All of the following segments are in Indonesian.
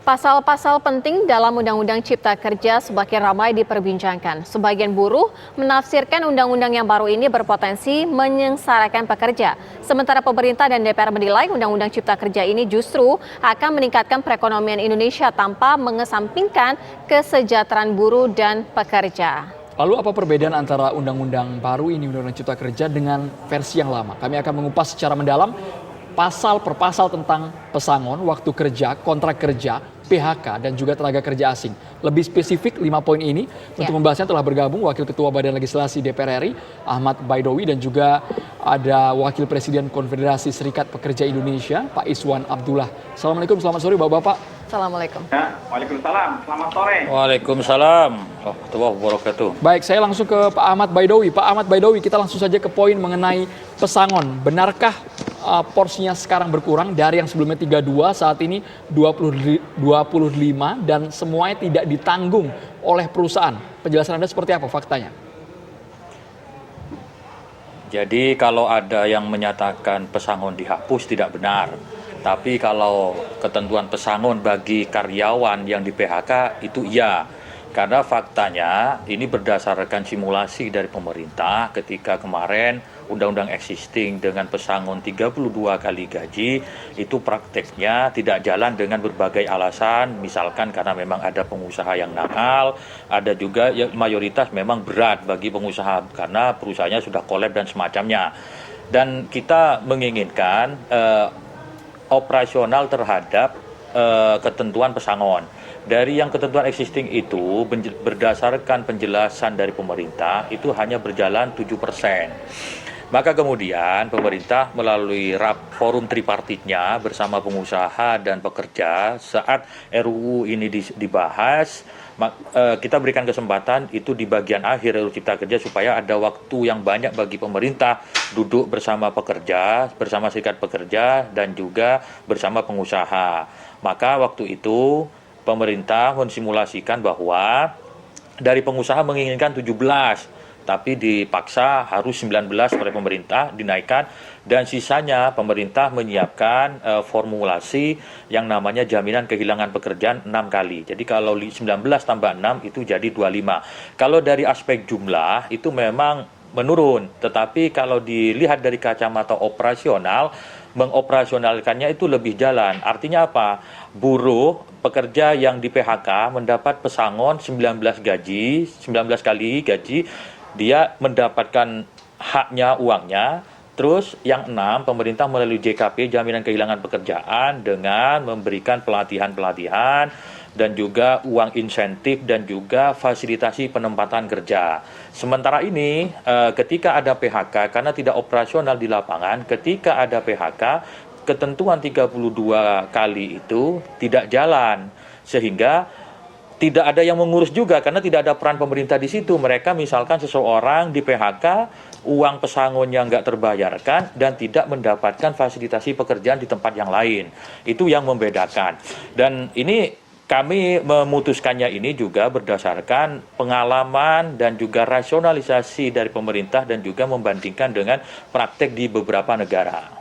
Pasal-pasal penting dalam Undang-Undang Cipta Kerja semakin ramai diperbincangkan. Sebagian buruh menafsirkan undang-undang yang baru ini berpotensi menyengsarakan pekerja. Sementara pemerintah dan DPR menilai Undang-Undang Cipta Kerja ini justru akan meningkatkan perekonomian Indonesia tanpa mengesampingkan kesejahteraan buruh dan pekerja. Lalu apa perbedaan antara undang-undang baru ini, Undang-Undang Cipta Kerja, dengan versi yang lama? Kami akan mengupas secara mendalam pasal per pasal tentang pesangon, waktu kerja, kontrak kerja, PHK, dan juga tenaga kerja asing. Lebih spesifik 5 poin ini, untuk membahasnya telah bergabung Wakil Ketua Badan Legislasi DPR RI, Ahmad Baidowi, dan juga ada Wakil Presiden Konfederasi Serikat Pekerja Indonesia, Pak Iswan Abdullah. Assalamualaikum, selamat sore Bapak-Bapak. Assalamualaikum. Ya, waalaikumsalam, selamat sore. Waalaikumsalam warahmatullahi wabarakatuh. Baik, saya langsung ke Pak Ahmad Baidowi. Pak Ahmad Baidowi, kita langsung saja ke poin mengenai pesangon. Benarkah porsinya sekarang berkurang dari yang sebelumnya 32, saat ini 25, dan semuanya tidak ditanggung oleh perusahaan? Penjelasan Anda seperti apa faktanya? Jadi kalau ada yang menyatakan pesangon dihapus, tidak benar. Tapi kalau ketentuan pesangon bagi karyawan yang di PHK itu iya. Karena faktanya ini berdasarkan simulasi dari pemerintah ketika kemarin undang-undang existing dengan pesangon 32 kali gaji itu prakteknya tidak jalan dengan berbagai alasan, misalkan karena memang ada pengusaha yang nakal, ada juga yang mayoritas memang berat bagi pengusaha karena perusahaannya sudah kolab dan semacamnya. Dan kita menginginkan operasional terhadap ketentuan pesangon. Dari yang ketentuan existing itu berdasarkan penjelasan dari pemerintah itu hanya berjalan 7%. Maka kemudian pemerintah melalui forum tripartitnya bersama pengusaha dan pekerja saat RUU ini dibahas, kita berikan kesempatan itu di bagian akhir RUU Cipta Kerja supaya ada waktu yang banyak bagi pemerintah duduk bersama pekerja, bersama serikat pekerja dan juga bersama pengusaha. Maka waktu itu pemerintah mensimulasikan bahwa dari pengusaha menginginkan 17, tapi dipaksa harus 19 oleh pemerintah dinaikkan, dan sisanya pemerintah menyiapkan formulasi yang namanya jaminan kehilangan pekerjaan 6 kali. Jadi kalau 19 tambah 6 itu jadi 25. Kalau dari aspek jumlah itu memang menurun, tetapi kalau dilihat dari kacamata operasional, mengoperasionalkannya itu lebih jalan. Artinya apa? Buruh pekerja yang di PHK mendapat pesangon 19 kali gaji, dia mendapatkan haknya, uangnya. Terus yang 6, pemerintah melalui JKP, jaminan kehilangan pekerjaan, dengan memberikan pelatihan-pelatihan dan juga uang insentif dan juga fasilitasi penempatan kerja. Sementara ini ketika ada PHK, karena tidak operasional di lapangan, ketika ada PHK, ketentuan 32 kali itu tidak jalan, sehingga tidak ada yang mengurus juga karena tidak ada peran pemerintah di situ. Mereka misalkan seseorang di PHK, uang pesangonnya nggak terbayarkan dan tidak mendapatkan fasilitasi pekerjaan di tempat yang lain. Itu yang membedakan. Dan ini kami memutuskannya ini juga berdasarkan pengalaman dan juga rasionalisasi dari pemerintah dan juga membandingkan dengan praktek di beberapa negara.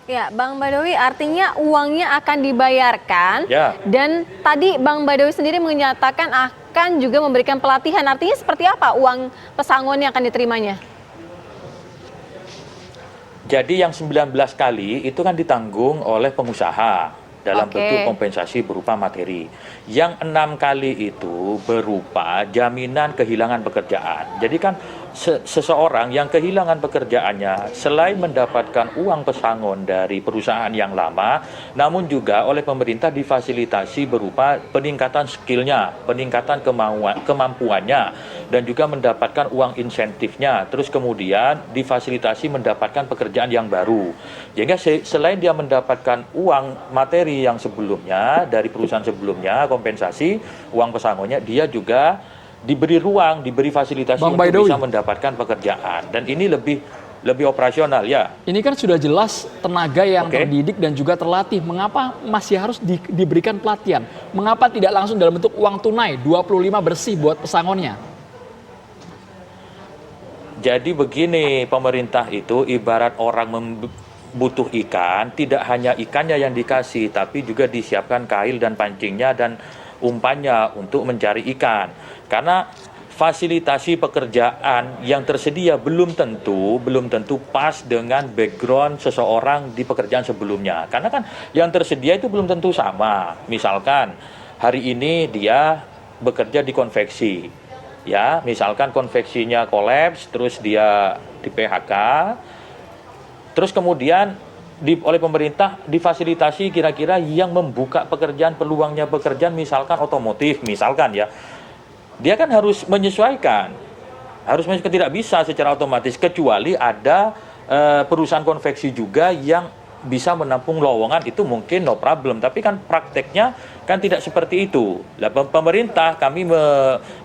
Ya, Bang Baidowi, artinya uangnya akan dibayarkan, ya. Dan tadi Bang Baidowi sendiri menyatakan akan juga memberikan pelatihan. Artinya seperti apa uang pesangon yang akan diterimanya? Jadi yang 19 kali itu kan ditanggung oleh pengusaha dalam bentuk kompensasi berupa materi. Yang 6 kali itu berupa jaminan kehilangan pekerjaan. Jadi kan seseorang yang kehilangan pekerjaannya selain mendapatkan uang pesangon dari perusahaan yang lama, namun juga oleh pemerintah difasilitasi berupa peningkatan skillnya, peningkatan kemampuannya, dan juga mendapatkan uang insentifnya. Terus kemudian difasilitasi mendapatkan pekerjaan yang baru. Sehingga selain dia mendapatkan uang materi yang sebelumnya dari perusahaan sebelumnya, kompensasi uang pesangonnya, dia juga diberi ruang, diberi fasilitasi untuk bisa mendapatkan pekerjaan. Dan ini lebih operasional ya. Ini kan sudah jelas tenaga yang terdidik dan juga terlatih. Mengapa masih harus diberikan pelatihan? Mengapa tidak langsung dalam bentuk uang tunai 25 bersih buat pesangonnya? Jadi begini, pemerintah itu ibarat orang butuh ikan, tidak hanya ikannya yang dikasih, tapi juga disiapkan kail dan pancingnya dan umpannya untuk mencari ikan. Karena fasilitasi pekerjaan yang tersedia belum tentu pas dengan background seseorang di pekerjaan sebelumnya. Karena kan yang tersedia itu belum tentu sama. Misalkan hari ini dia bekerja di konveksi, ya, misalkan konveksinya kolaps, terus dia di PHK, terus kemudian oleh pemerintah difasilitasi kira-kira yang membuka pekerjaan, peluangnya pekerjaan, misalkan otomotif, misalkan ya, dia kan harus menyesuaikan, tidak bisa secara otomatis, kecuali ada perusahaan konveksi juga yang bisa menampung lowongan, itu mungkin no problem, tapi kan prakteknya kan tidak seperti itu. Pemerintah, kami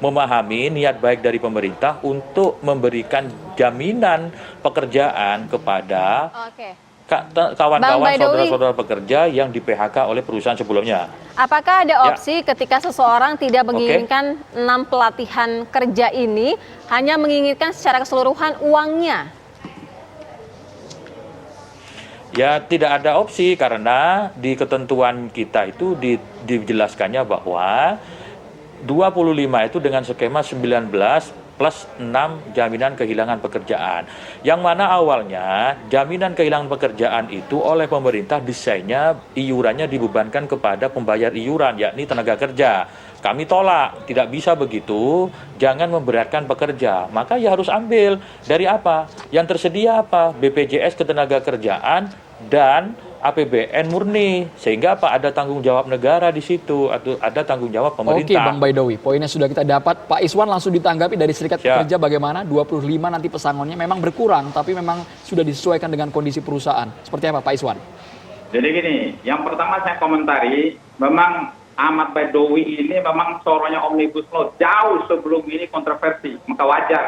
memahami niat baik dari pemerintah untuk memberikan jaminan pekerjaan kepada kawan-kawan, saudara-saudara pekerja yang di PHK oleh perusahaan sebelumnya. Apakah ada opsi ketika seseorang tidak menginginkan 6 pelatihan kerja ini, hanya menginginkan secara keseluruhan uangnya? Ya, tidak ada opsi, karena di ketentuan kita itu dijelaskannya bahwa 25 itu dengan skema 19 plus 6 jaminan kehilangan pekerjaan. Yang mana awalnya jaminan kehilangan pekerjaan itu oleh pemerintah desainnya iurannya dibebankan kepada pembayar iuran, yakni tenaga kerja. Kami tolak, tidak bisa begitu, jangan memberatkan pekerja. Maka ya harus ambil dari apa? Yang tersedia apa? BPJS Ketenagakerjaan dan APBN murni, sehingga apa, ada tanggung jawab negara di situ, atau ada tanggung jawab pemerintah. Oke Bang Baidowi, poinnya sudah kita dapat. Pak Iswan langsung ditanggapi dari Serikat Pekerja bagaimana? 25 nanti pesangonnya memang berkurang, tapi memang sudah disesuaikan dengan kondisi perusahaan. Seperti apa Pak Iswan? Jadi gini, yang pertama saya komentari, memang Ahmad Baidowi ini memang suaranya Omnibus Law jauh sebelum ini kontroversi, maka wajar.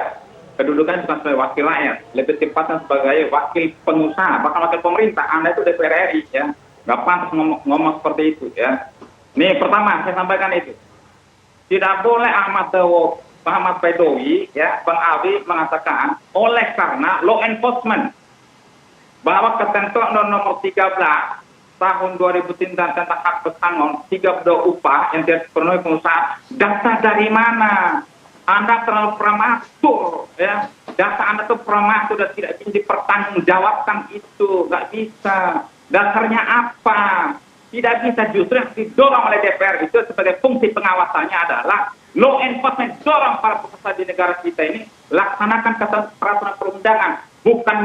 Kedudukan bukan sebagai wakil rakyat, lebih tepatnya sebagai wakil pengusaha, bahkan wakil pemerintah. Anda itu DPR RI, ya, nggak pantas ngomong seperti itu, ya. Nih, pertama saya sampaikan itu, tidak boleh Ahmad Baidowi, ya, Bang Awi mengatakan oleh karena law enforcement bahwa ketentuan nomor 13 tahun 2003 tentang hak pesangon 32 upah yang tidak dipenuhi pengusaha, data dari mana? Anda terlalu prematur, ya. Data Anda itu prematur dan tidak bisa dipertanggungjawabkan itu, nggak bisa. Dasarnya apa? Tidak bisa, justru yang didorong oleh DPR itu sebagai fungsi pengawasannya adalah law enforcement, dorong para pekerja di negara kita ini laksanakan peraturan perundangan, bukan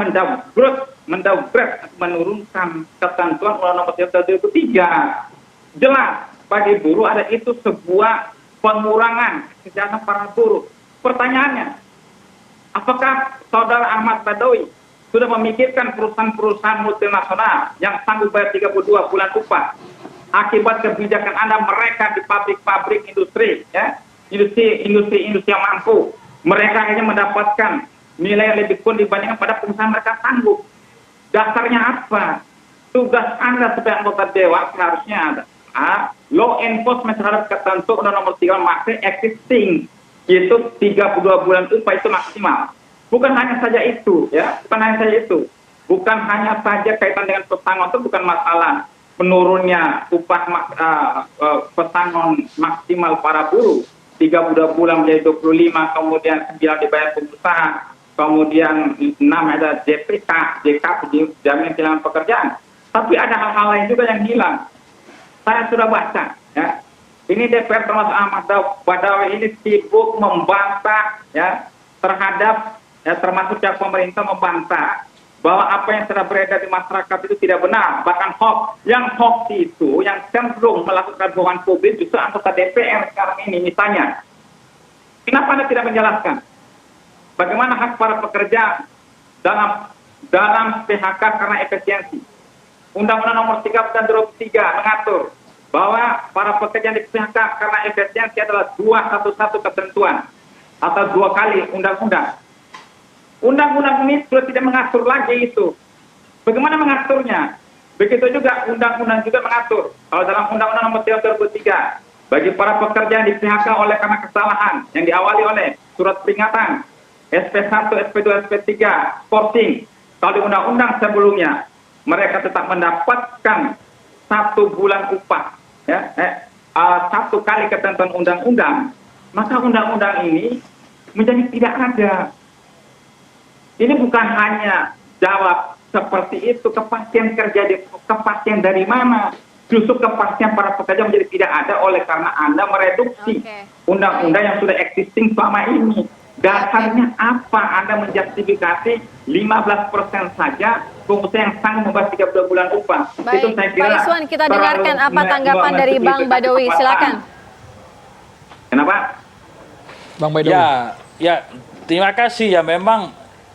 mendowngrade, menurunkan ketentuan Undang-Undang Nomor 33. Jelas bagi buruh ada itu sebuah pengurangan kesejahteraan para buruh. Pertanyaannya, apakah saudara Ahmad Baidowi sudah memikirkan perusahaan-perusahaan multinasional yang sanggup bayar 32 bulan upah akibat kebijakan Anda mereka di pabrik-pabrik industri, ya, industri yang mampu, mereka hanya mendapatkan nilai yang lebih kurang dibandingkan pada pengusaha mereka sanggup. Dasarnya apa? Tugas Anda sebagai anggota dewan seharusnya ada law enforcement terhadap ketentuan nomor 3 masih existing, yaitu 32 bulan upah itu maksimal. Bukan hanya saja itu, ya, bukan hanya saja kaitan dengan pesangon, itu bukan masalah menurunnya upah pesangon maksimal para buruh 32 bulan menjadi 25, kemudian 9 dibayar pengusaha, kemudian 6 ada JPK, jaminan kehilangan pekerjaan. Tapi ada hal-hal lain juga yang hilang. Saya sudah baca, ya. Ini DPR termasuk Ahmad Baidowi ini sibuk membantah, ya, terhadap, ya, termasuk pihak pemerintah membantah bahwa apa yang sudah beredar di masyarakat itu tidak benar, bahkan hoax. Yang hoax itu, yang cenderung melakukan bohongan publik justru anggota DPR sekarang ini. Misalnya, kenapa Anda tidak menjelaskan bagaimana hak para pekerja dalam PHK karena efisiensi? Undang-Undang Nomor 3 Tahun 2003 mengatur bahwa para pekerja di PHK karena efisiensi adalah 211 ketentuan atau 2 kali undang-undang. Undang-undang ini sudah tidak mengatur lagi itu. Bagaimana mengaturnya? Begitu juga undang-undang juga mengatur. Kalau dalam Undang-Undang Nomor 3 2003, bagi para pekerja di PHK oleh karena kesalahan yang diawali oleh surat peringatan, SP1, SP2, SP3, forcing. Kalau di undang-undang sebelumnya, mereka tetap mendapatkan 1 bulan upah, ya, 1 kali ketentuan undang-undang, maka undang-undang ini menjadi tidak ada. Ini bukan hanya jawab seperti itu, kepastian kerja, kepastian dari mana? Justru kepastian para pekerja menjadi tidak ada oleh karena Anda mereduksi undang-undang yang sudah existing selama ini. Dasarnya apa Anda menjustifikasi 15% saja pengusaha yang sanggup membahas 32 bulan upah? Baik, Itu saya kira Pak Iswan, kita dengarkan apa tanggapan dari Bang Badawi. Silakan. Kenapa? Bang Baidowi. Ya, terima kasih.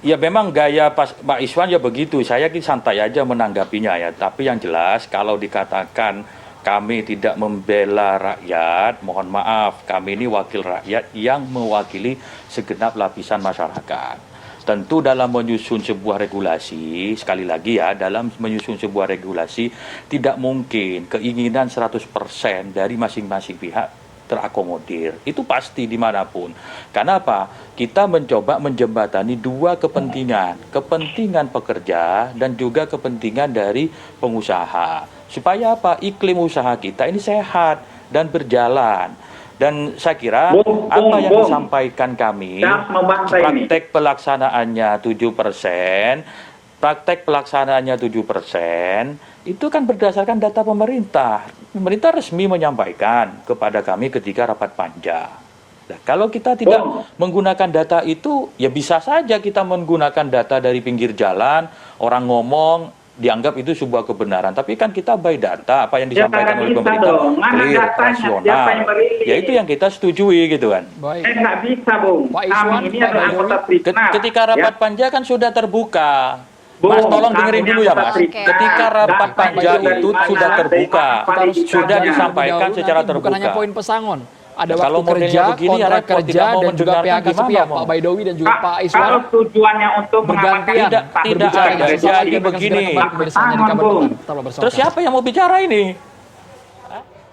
Ya memang gaya Pak Iswan ya begitu. Saya santai aja menanggapinya ya. Tapi yang jelas kalau dikatakan kami tidak membela rakyat, mohon maaf, kami ini wakil rakyat yang mewakili segenap lapisan masyarakat. Tentu dalam menyusun sebuah regulasi, sekali lagi ya, dalam menyusun sebuah regulasi tidak mungkin keinginan 100% dari masing-masing pihak terakomodir. Itu pasti dimanapun. Karena apa? Kita mencoba menjembatani 2 kepentingan. Kepentingan pekerja dan juga kepentingan dari pengusaha. Supaya apa? Iklim usaha kita ini sehat dan berjalan. Dan saya kira apa yang disampaikan kami, praktek pelaksanaannya 7%, praktek pelaksanaannya 7%, itu kan berdasarkan data pemerintah. Pemerintah resmi menyampaikan kepada kami ketika rapat panja. Nah, kalau kita tidak menggunakan data itu, ya bisa saja kita menggunakan data dari pinggir jalan, orang ngomong, dianggap itu sebuah kebenaran. Tapi kan kita by data, apa yang disampaikan oleh pemerintah, clear, rasional. Ya itu yang kita setujui gitu kan. Baik. Nggak bisa, Bung. Pak Iswan, Kami ini adalah anggota Tribunal. Ketika rapat panja kan sudah terbuka. Mas, tolong dengerin dulu ya, Mas. Ketika rapat panja itu sudah terbuka, sudah disampaikan secara terbuka. Bukan hanya poin pesangon. Ada Kalau waktu kerja, modelnya begini, kontrak repot, kerja, tidak mau dan juga mendengarkan PHK gimana sepihak. mau? Pak Baidowi dan juga Pak Kalau Iswan tujuannya untuk bergantian. Tidak berbicara ada. dengan soal Jadi ini. begini. Tetaplah bersama Bung. kami. Terus siapa yang mau bicara ini?